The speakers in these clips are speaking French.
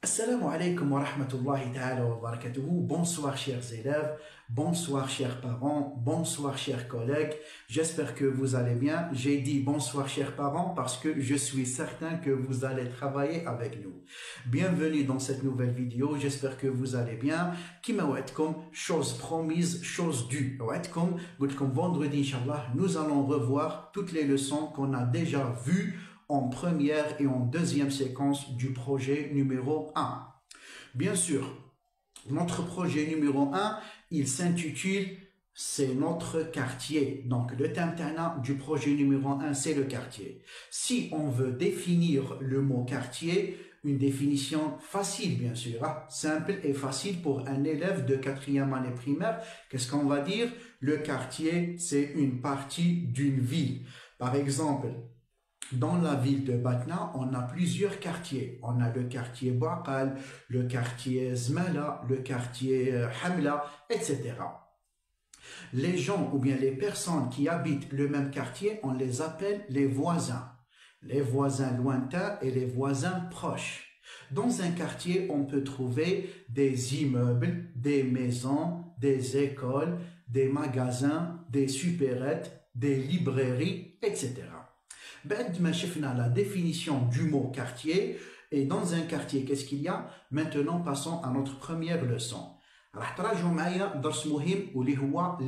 Assalamu alaikum wa rahmatullahi ta'ala wa barakatuhu. Bonsoir chers élèves, bonsoir chers parents, bonsoir chers collègues. J'espère que vous allez bien. J'ai dit bonsoir chers parents parce que je suis certain que vous allez travailler avec nous. Bienvenue dans cette nouvelle vidéo. J'espère que vous allez bien. Kima wa'adkom, chose promise, chose due. Wa'adkom, vendredi inshallah, nous allons revoir toutes les leçons qu'on a déjà vues en première et en deuxième séquence du projet numéro 1. Bien sûr, notre projet numéro 1, il s'intitule « C'est notre quartier ». Donc, le thème du projet numéro 1, c'est le quartier. Si on veut définir le mot quartier, une définition facile, bien sûr, simple et facile pour un élève de 4e année primaire, qu'est-ce qu'on va dire? Le quartier, c'est une partie d'une ville. Par exemple, dans la ville de Batna, on a plusieurs quartiers. On a le quartier Bouakal, le quartier Zmala, le quartier Hamla, etc. Les gens ou bien les personnes qui habitent le même quartier, on les appelle les voisins. Les voisins lointains et les voisins proches. Dans un quartier, on peut trouver des immeubles, des maisons, des écoles, des magasins, des supérettes, des librairies, etc. La définition du mot quartier, et dans un quartier, qu'est-ce qu'il y a? Maintenant, passons à notre première leçon.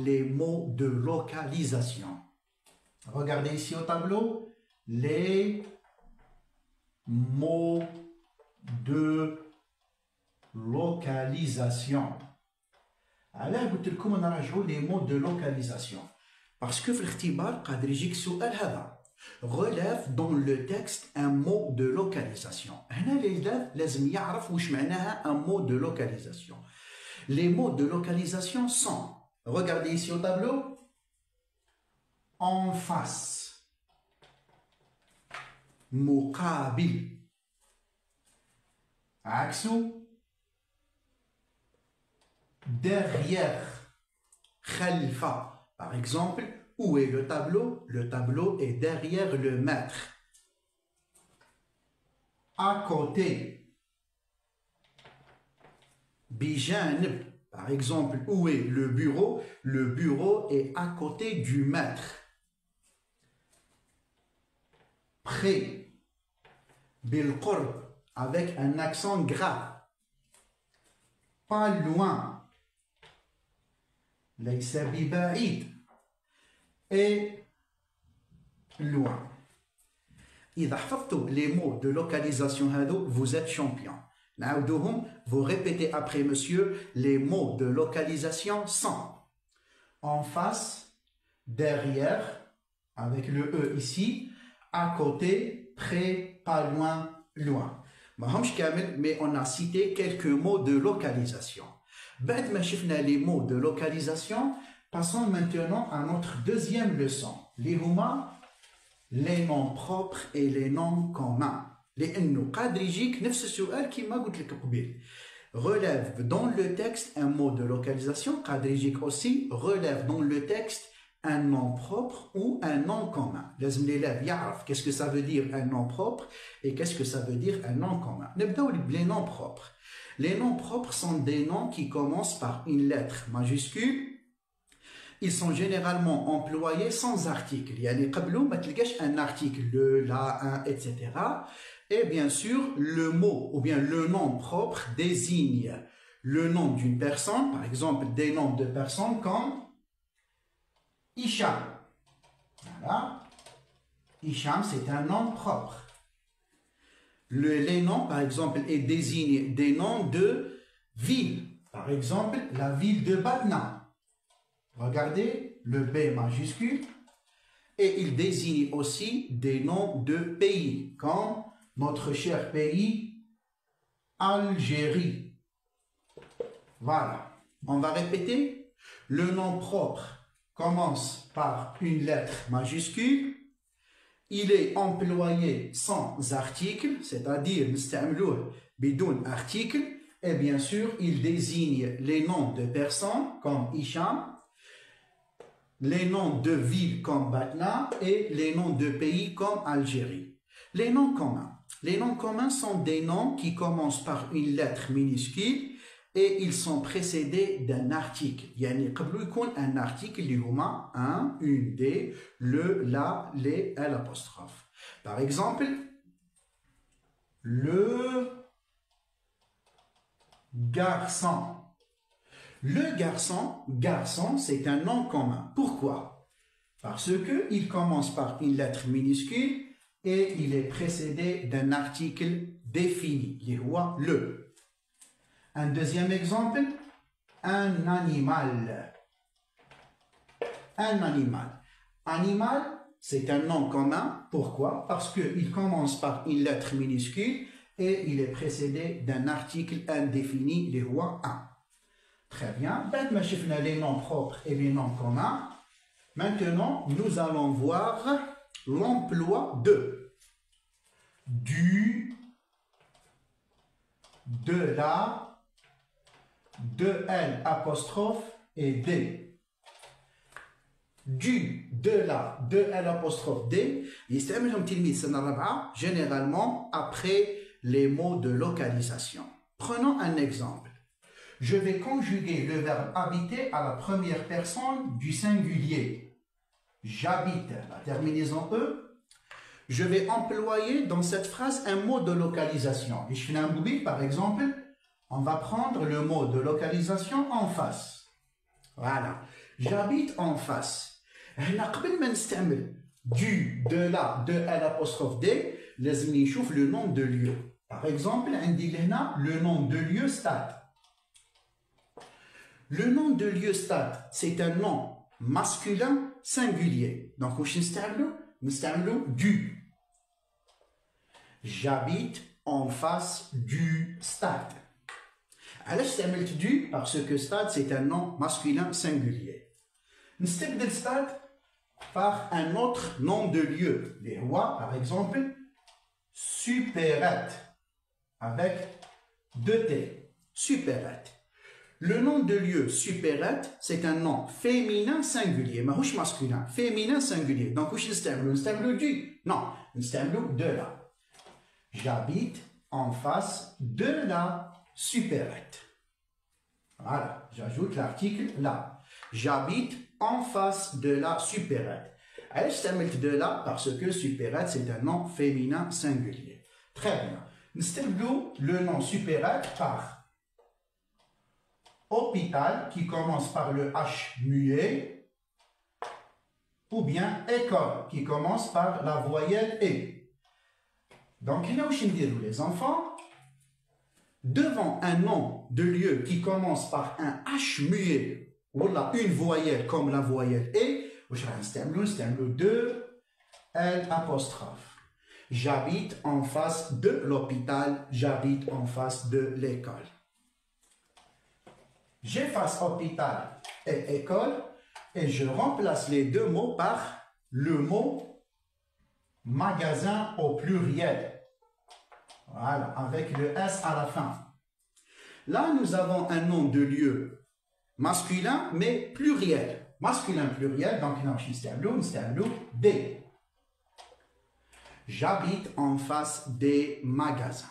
Les mots de localisation. Regardez ici au tableau, les mots de localisation. Alors, les mots de localisation. Parce que relève dans le texte un mot de localisation. Un mot de localisation. Les mots de localisation sont, regardez ici au tableau, en face, muqabil, aksou, derrière, khalfa. Par exemple, où est le tableau? Le tableau est derrière le maître. À côté. Bijanib. Par exemple, où est le bureau? Le bureau est à côté du maître. Près. Bilqurb. Avec un accent grave. Pas loin. Laysa biba'id. Et loin. إذا حفظتوا les mots de localisation vous êtes champion. Vous répétez après monsieur, les mots de localisation sont en face, derrière, avec le E ici, à côté, près, pas loin, loin. Mais on a cité quelques mots de localisation. Les mots de localisation, passons maintenant à notre deuxième leçon. Les noms propres et les noms communs. Relève dans le texte un mot de localisation. Aussi relève dans le texte un nom propre ou un nom commun. Qu'est-ce que ça veut dire un nom propre et qu'est-ce que ça veut dire un nom commun? Les noms propres. Les noms propres sont des noms qui commencent par une lettre majuscule. Ils sont généralement employés sans article. Il y a un article, le, la, un, etc. Et bien sûr, le mot ou bien le nom propre désigne le nom d'une personne, par exemple des noms de personnes comme Hicham. Voilà. Hicham, c'est un nom propre. Les noms, par exemple, désignent des noms de villes. Par exemple, la ville de Batna. Regardez le B majuscule. Et il désigne aussi des noms de pays, comme notre cher pays, Algérie. Voilà. On va répéter. Le nom propre commence par une lettre majuscule. Il est employé sans article, c'est-à-dire bidoun article. Et bien sûr, il désigne les noms de personnes comme Hicham, les noms de villes comme Batna et les noms de pays comme Algérie. Les noms communs. Les noms communs sont des noms qui commencent par une lettre minuscule et ils sont précédés d'un article. يعني قبله يكون un article اللي هما un, une, des, le, la, les, l'apostrophe. Par exemple, le garçon. Le garçon, c'est un nom commun. Pourquoi? Parce qu'il commence par une lettre minuscule et il est précédé d'un article défini, qui est le. Un deuxième exemple, un animal. Un animal. Animal, c'est un nom commun. Pourquoi? Parce qu'il commence par une lettre minuscule et il est précédé d'un article indéfini, les rois 1. Très bien. Maintenant, on a les noms propres et les noms communs. Maintenant, nous allons voir l'emploi de, du, de la, de l apostrophe et des. Du, de la, de l apostrophe des. Généralement après les mots de localisation. Prenons un exemple. Je vais conjuguer le verbe habiter à la première personne du singulier. J'habite, la terminaison E. Je vais employer dans cette phrase un mot de localisation. Par exemple, on va prendre le mot de localisation en face. Voilà. J'habite en face. Du, de la, de l'apostrophe D, les chouf le nom de lieu. Par exemple, on dit le nom de lieu stade. Le nom de lieu stade, c'est un nom masculin singulier. Donc, nous du. J'habite en face du stade. Alors, je du parce que stade, c'est un nom masculin singulier. Nous le stade par un autre nom de lieu. Les rois, par exemple, supérette, avec 2 T. Supérette. Le nom de lieu supérette, c'est un nom féminin singulier, mais pas masculin, féminin singulier. Donc, où est-ce du? Non, de la. J'habite en face de la supérette. Voilà, j'ajoute l'article là. J'habite en face de la supérette. Elle s'appelle de là parce que supérette, c'est un nom féminin singulier. Très bien. Nous le nom supérette par hôpital qui commence par le H muet ou bien école qui commence par la voyelle E. Donc, là où je dis les enfants, devant un nom de lieu qui commence par un H muet ou une voyelle comme la voyelle E, c'est un 2 L apostrophe. J'habite en face de l'hôpital, j'habite en face de l'école. J'efface hôpital et école et je remplace les deux mots par le mot magasin au pluriel. Voilà, avec le S à la fin. Là, nous avons un nom de lieu masculin, mais pluriel. Masculin pluriel, donc nous des. J'habite en face des magasins.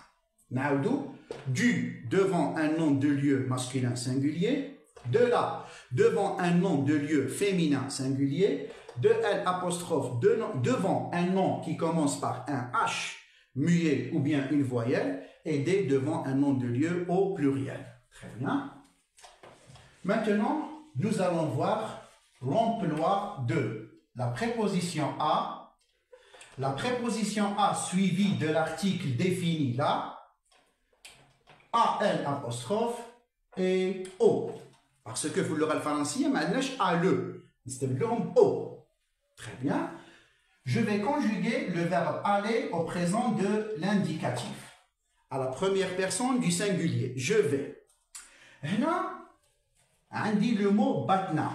Naoudou, du devant un nom de lieu masculin singulier, de là devant un nom de lieu féminin singulier, de L apostrophe devant un nom qui commence par un H muet ou bien une voyelle, et D devant un nom de lieu au pluriel. Très bien. Maintenant, nous allons voir l'emploi de la préposition à. La préposition à suivie de l'article défini là, AL apostrophe et O. Parce que vous l'aurez français, maintenant à le. C'est le O. Très bien. Je vais conjuguer le verbe aller au présent de l'indicatif. À la première personne du singulier. Je vais. Là, on dit le mot Batna.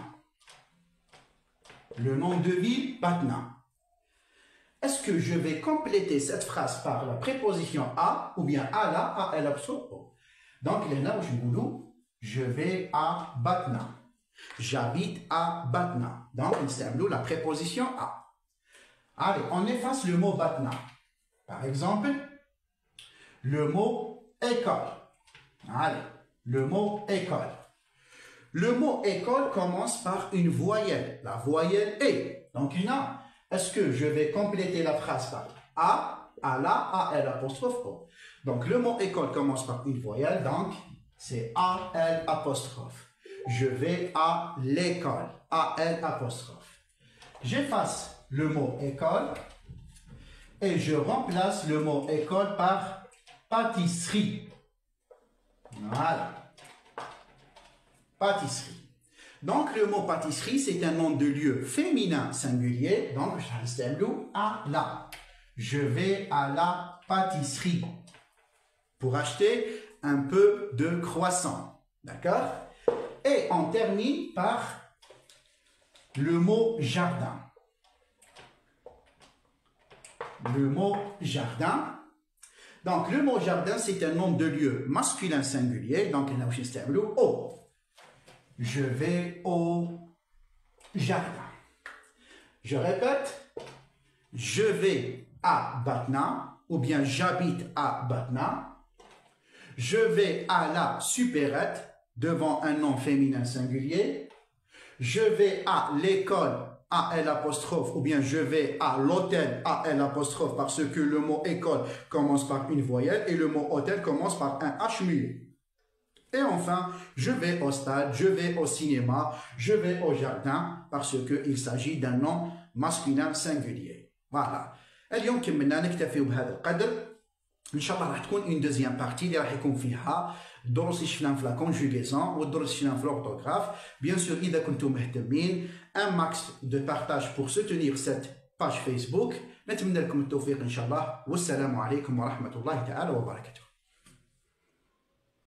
Le nom de ville, Batna. Est-ce que je vais compléter cette phrase par la préposition à ou bien à la, à elle absurde? Donc, là, je vais à Batna. J'habite à Batna. Donc, nous la préposition à. Allez, on efface le mot Batna. Par exemple, le mot école. Allez, le mot école. Le mot école commence par une voyelle, la voyelle E. Donc, est-ce que je vais compléter la phrase par A, la, L apostrophe O. Donc, le mot école commence par une voyelle, donc c'est A, L apostrophe. Je vais à l'école, A, L apostrophe. J'efface le mot école et je remplace le mot école par pâtisserie. Voilà. Pâtisserie. Donc, le mot pâtisserie, c'est un nom de lieu féminin singulier. Donc, je vais à la. Je vais à la pâtisserie pour acheter un peu de croissant. D'accord? Et on termine par le mot jardin. Le mot jardin. Donc, le mot jardin, c'est un nom de lieu masculin singulier. Donc, au. Je vais au jardin. Je répète, je vais à Batna, ou bien j'habite à Batna. Je vais à la supérette, devant un nom féminin singulier. Je vais à l'école, à L apostrophe, ou bien je vais à l'hôtel, à L apostrophe, parce que le mot école commence par une voyelle et le mot hôtel commence par un H muet. Et enfin, je vais au stade, je vais au cinéma, je vais au jardin, parce qu'il s'agit d'un nom masculin singulier. Voilà. اليوم كملنا نكتفي بهذا القدر. ان شاء الله راح تكون une deuxième partie اللي راح يكون فيها الدروس اللي شفناهم في لا كونجوغيزون والدروس اللي شفناهم في l'orthographe. Bien sûr, اذا كنتم مهتمين, un max de partage pour soutenir cette page Facebook. نتمنى لكم التوفيق ان شاء الله, والسلام عليكم ورحمة الله تعالى وبركاته.